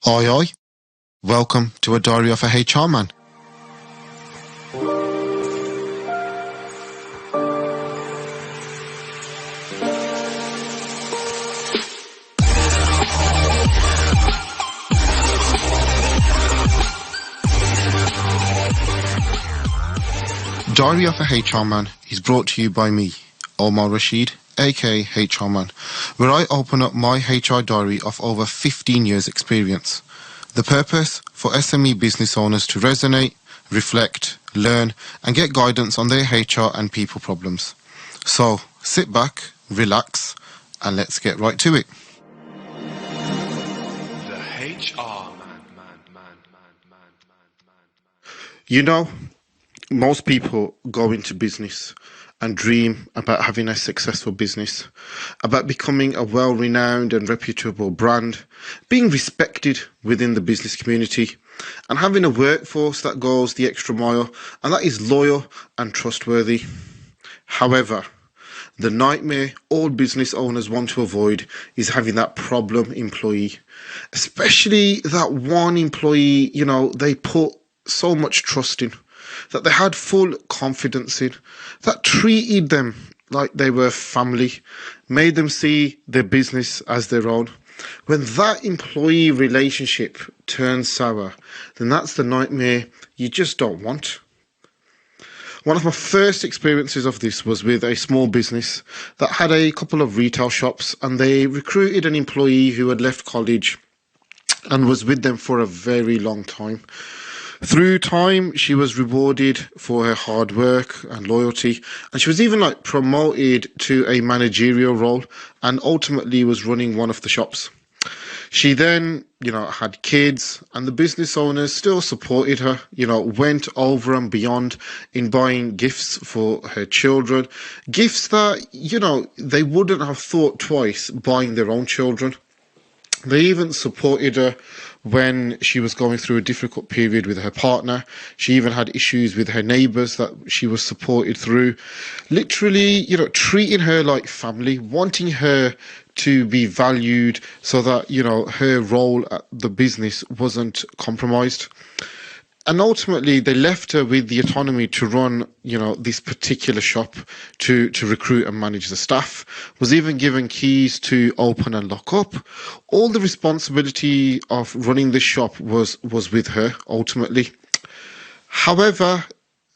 Oi, oi. Welcome to a Diary of a HR Man. Diary of a HR Man is brought to you by me, Omar Rashid, aka HR Man, where I open up my HR diary of over 15 years experience. The purpose? For SME business owners to resonate, reflect, learn and get guidance on their HR and people problems. So sit back, relax and let's get right to it. The HR man. You know, most people go into business and dream about having a successful business, about becoming a well-renowned and reputable brand, being respected within the business community, and having a workforce that goes the extra mile and that is loyal and trustworthy. However, the nightmare all business owners want to avoid is having that problem employee, especially that one employee, they put so much trust in, that they had full confidence in, that treated them like they were family, made them see their business as their own. When that employee relationship turns sour, then that's the nightmare you just don't want. One of my first experiences of this was with a small business that had a couple of retail shops, and they recruited an employee who had left college and was with them for a very long time. Through time, she was rewarded for her hard work and loyalty, and she was even promoted to a managerial role and ultimately was running one of the shops. She then, had kids, and the business owners still supported her, went over and beyond in buying gifts for her children, gifts that, they wouldn't have thought twice buying their own children. They even supported her when she was going through a difficult period with her partner. She even had issues with her neighbours that she was supported through. Literally, treating her like family, wanting her to be valued so that, her role at the business wasn't compromised. And ultimately, they left her with the autonomy to run, this particular shop, to recruit and manage the staff, was even given keys to open and lock up. All the responsibility of running the shop was with her, ultimately. However,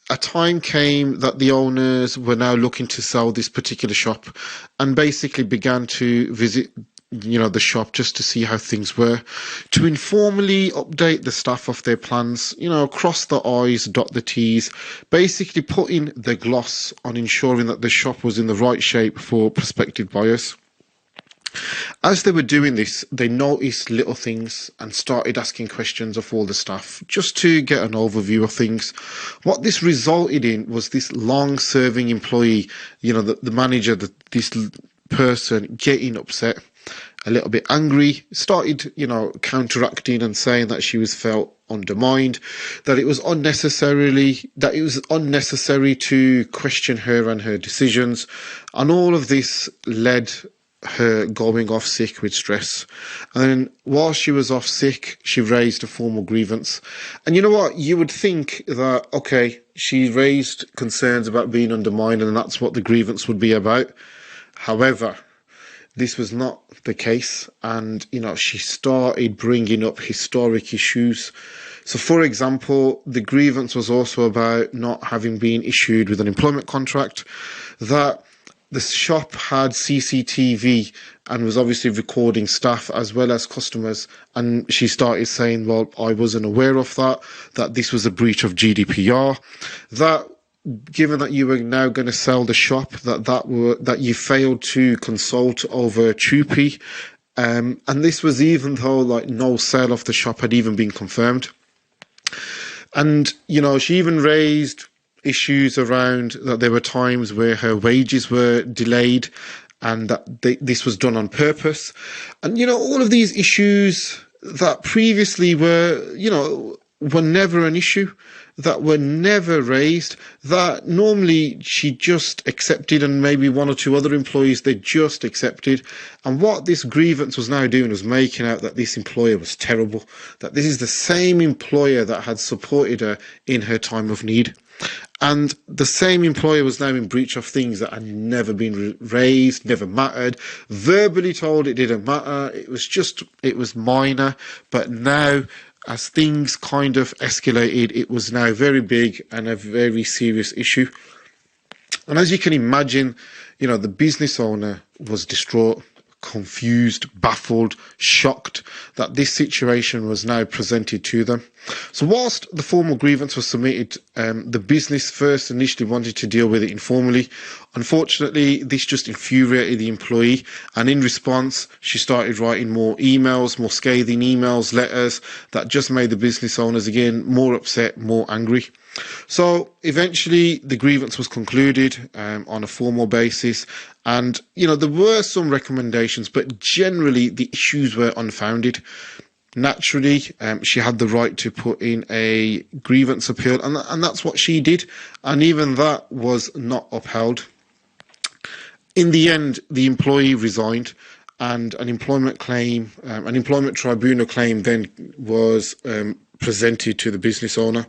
a time came that the owners were now looking to sell this particular shop and basically began to visit the shop just to see how things were, to informally update the staff of their plans, cross the I's, dot the T's, basically putting the gloss on ensuring that the shop was in the right shape for prospective buyers. As they were doing this, they noticed little things and started asking questions of all the staff just to get an overview of things. What this resulted in was this long-serving employee, the manager, this person getting upset, a little bit angry, started, counteracting and saying that she was felt undermined, that it was unnecessary to question her and her decisions, and all of this led her going off sick with stress. And then while she was off sick, she raised a formal grievance. And you know what? You would think that, okay, she raised concerns about being undermined and that's what the grievance would be about. However, this was not the case, and she started bringing up historic issues. So, for example, the grievance was also about not having been issued with an employment contract, that the shop had CCTV and was obviously recording staff as well as customers, and she started saying, well, I wasn't aware of that this was a breach of GDPR, that given that you were now going to sell the shop, that you failed to consult over TUPE, and this was even though no sale of the shop had even been confirmed. And she even raised issues around that there were times where her wages were delayed and that this was done on purpose. And all of these issues that previously were were never an issue, that were never raised, that normally she just accepted, and maybe one or two other employees they just accepted. And what this grievance was now doing was making out that this employer was terrible, that this is the same employer that had supported her in her time of need. And the same employer was now in breach of things that had never been raised, never mattered, verbally told it didn't matter, it was minor. But now, as things kind of escalated, it was now very big and a very serious issue. And as you can imagine, the business owner was distraught, confused, baffled, shocked that this situation was now presented to them. So whilst the formal grievance was submitted, the business first initially wanted to deal with it informally. Unfortunately, this just infuriated the employee, and in response, she started writing more emails, more scathing emails, letters that just made the business owners again more upset, more angry. So eventually the grievance was concluded on a formal basis, and there were some recommendations, but generally the issues were unfounded. Naturally, she had the right to put in a grievance appeal, and that's what she did, and even that was not upheld. In the end, the employee resigned, and an employment tribunal claim then was presented to the business owner.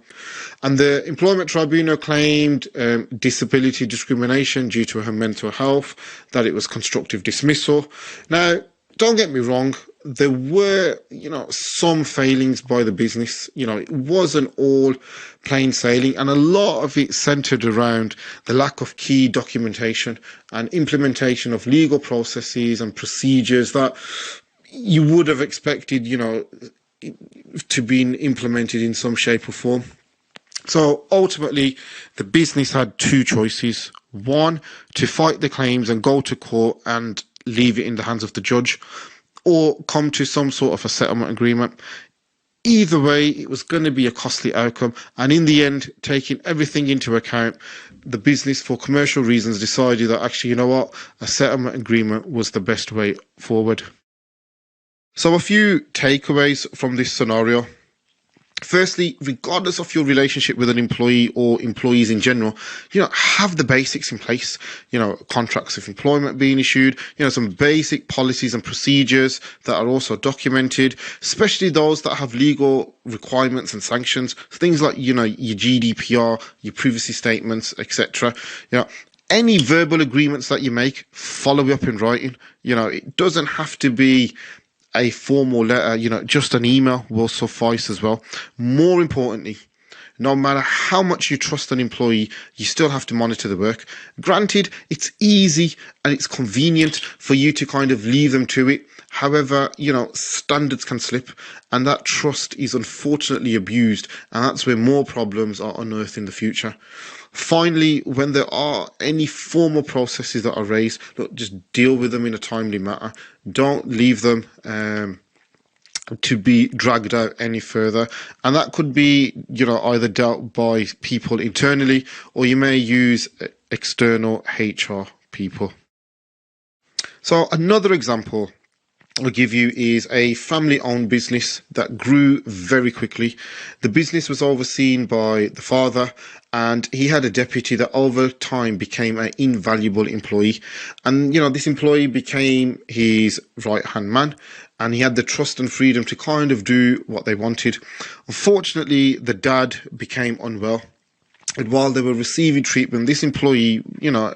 And the employment tribunal claimed disability discrimination due to her mental health, that it was constructive dismissal. Now, don't get me wrong, there were, some failings by the business. It wasn't all plain sailing, and a lot of it centered around the lack of key documentation and implementation of legal processes and procedures that you would have expected, to be implemented in some shape or form. So ultimately, the business had two choices. One, to fight the claims and go to court and leave it in the hands of the judge, or come to some sort of a settlement agreement. Either way, it was going to be a costly outcome, and in the end, taking everything into account, the business, for commercial reasons, decided that actually, a settlement agreement was the best way forward. So a few takeaways from this scenario. Firstly, regardless of your relationship with an employee or employees in general, have the basics in place. Contracts of employment being issued, some basic policies and procedures that are also documented, especially those that have legal requirements and sanctions, things like, your GDPR, your privacy statements, etc. Any verbal agreements that you make, follow up in writing. It doesn't have to be a formal letter, just an email will suffice as well. More importantly, no matter how much you trust an employee, you still have to monitor the work. Granted, it's easy and it's convenient for you to kind of leave them to it. However, standards can slip, and that trust is unfortunately abused, and that's where more problems are unearthed in the future. Finally, when there are any formal processes that are raised, look, just deal with them in a timely manner. Don't leave them to be dragged out any further. And that could be, either dealt by people internally, or you may use external HR people. So another example I'll give you is a family-owned business that grew very quickly. The business was overseen by the father, and he had a deputy that over time became an invaluable employee. And, this employee became his right-hand man, and he had the trust and freedom to kind of do what they wanted. Unfortunately, the dad became unwell. And while they were receiving treatment, this employee,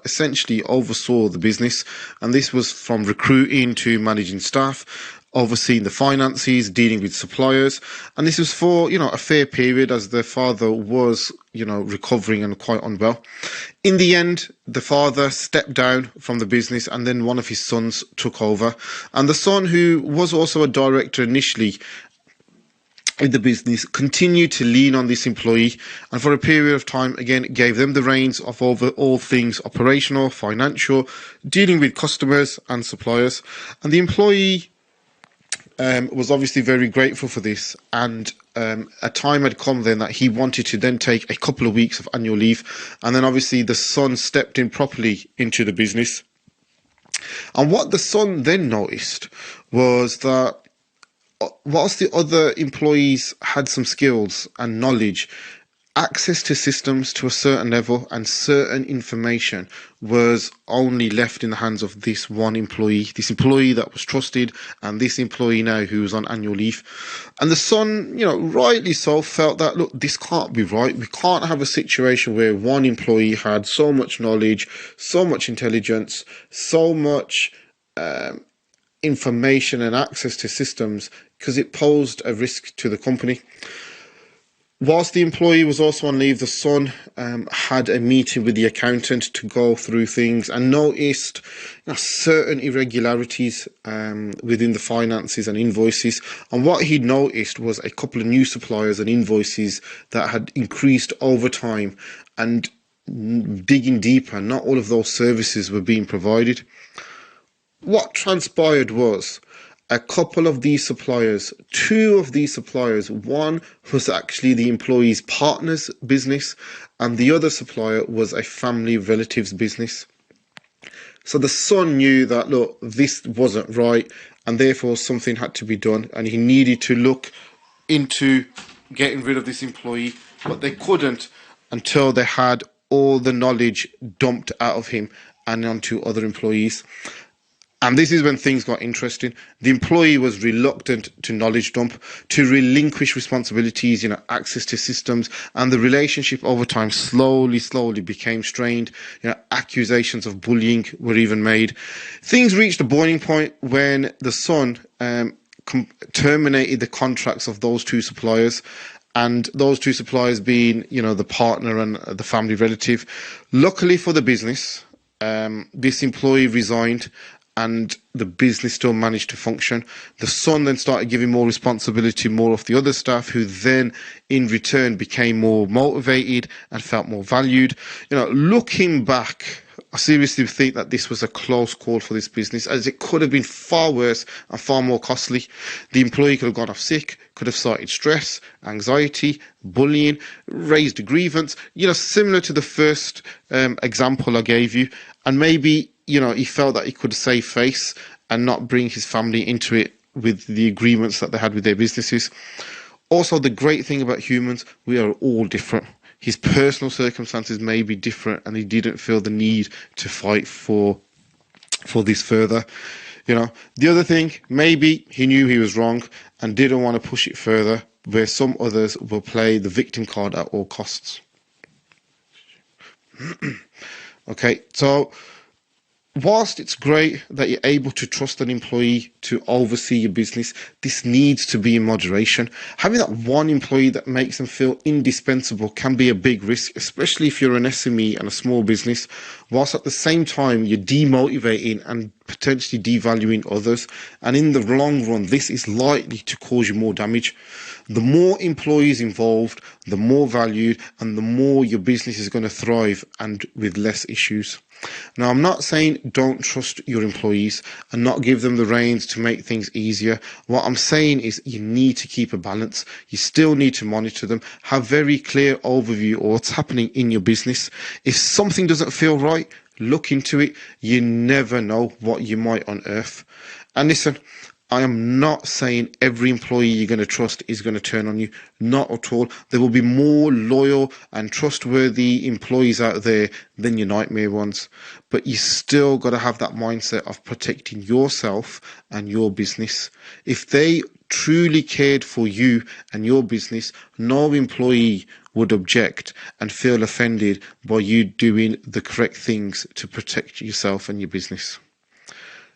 essentially oversaw the business. And this was from recruiting to managing staff, overseeing the finances, dealing with suppliers. And this was for, a fair period, as the father was, recovering and quite unwell. In the end, the father stepped down from the business, and then one of his sons took over. And the son, who was also a director initially in the business, continued to lean on this employee, and for a period of time, again, gave them the reins of over all things operational, financial, dealing with customers and suppliers. And the employee was obviously very grateful for this, and a time had come then that he wanted to then take a couple of weeks of annual leave, and then obviously the son stepped in properly into the business. And what the son then noticed was that whilst the other employees had some skills and knowledge, access to systems to a certain level and certain information was only left in the hands of this employee that was trusted, and this employee now who was on annual leave. And the son, rightly so, felt that, look, this can't be right. We can't have a situation where one employee had so much knowledge, so much intelligence, so much information and access to systems, because it posed a risk to the company. Whilst the employee was also on leave, the son had a meeting with the accountant to go through things and noticed certain irregularities within the finances and invoices. And what he noticed was a couple of new suppliers and invoices that had increased over time. And digging deeper, not all of those services were being provided. What transpired was, a couple of these suppliers, two of these suppliers, one was actually the employee's partner's business, and the other supplier was a family relative's business. So the son knew that, look, this wasn't right, and therefore something had to be done, and he needed to look into getting rid of this employee, but they couldn't until they had all the knowledge dumped out of him and onto other employees. And this is when things got interesting. The employee was reluctant to knowledge dump, to relinquish responsibilities, access to systems, and the relationship over time slowly became strained. Accusations of bullying were even made. Things reached a boiling point when the son terminated the contracts of those two suppliers, and those two suppliers being, the partner and the family relative. Luckily for the business, this employee resigned, and the business still managed to function. The son then started giving more responsibility, more of the other staff, who then in return became more motivated and felt more valued. Looking back, I seriously think that this was a close call for this business, as it could have been far worse and far more costly. The employee could have gone off sick, could have cited stress, anxiety, bullying, raised a grievance, similar to the first example I gave you. And maybe he felt that he could save face and not bring his family into it with the agreements that they had with their businesses. Also, the great thing about humans, we are all different. His personal circumstances may be different, and he didn't feel the need to fight for this further. The other thing, maybe he knew he was wrong and didn't want to push it further, where some others will play the victim card at all costs. Okay, so whilst it's great that you're able to trust an employee to oversee your business, this needs to be in moderation. Having that one employee that makes them feel indispensable can be a big risk, especially if you're an SME and a small business, whilst at the same time you're demotivating and potentially devaluing others. And in the long run, this is likely to cause you more damage. The more employees involved, the more valued, and the more your business is going to thrive, and with less issues. Now, I'm not saying don't trust your employees and not give them the reins to make things easier. What I'm saying is you need to keep a balance. You still need to monitor them, have very clear overview of what's happening in your business. If something doesn't feel right, look into it. You never know what you might unearth. And listen, I am not saying every employee you're going to trust is going to turn on you. Not at all. There will be more loyal and trustworthy employees out there than your nightmare ones. But you still got to have that mindset of protecting yourself and your business. If they truly cared for you and your business, no employee would object and feel offended by you doing the correct things to protect yourself and your business.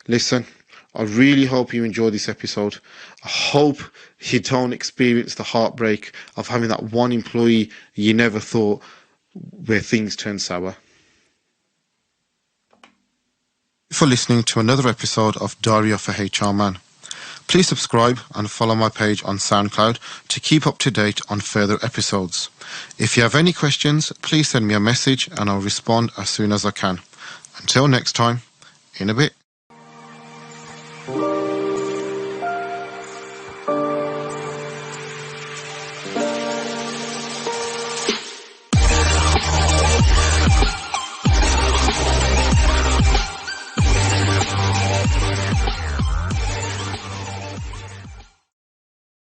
Listen, I really hope you enjoyed this episode. I hope you don't experience the heartbreak of having that one employee you never thought, where things turn sour. For listening to another episode of Diary of a HR Man. Please subscribe and follow my page on SoundCloud to keep up to date on further episodes. If you have any questions, please send me a message and I'll respond as soon as I can. Until next time, in a bit.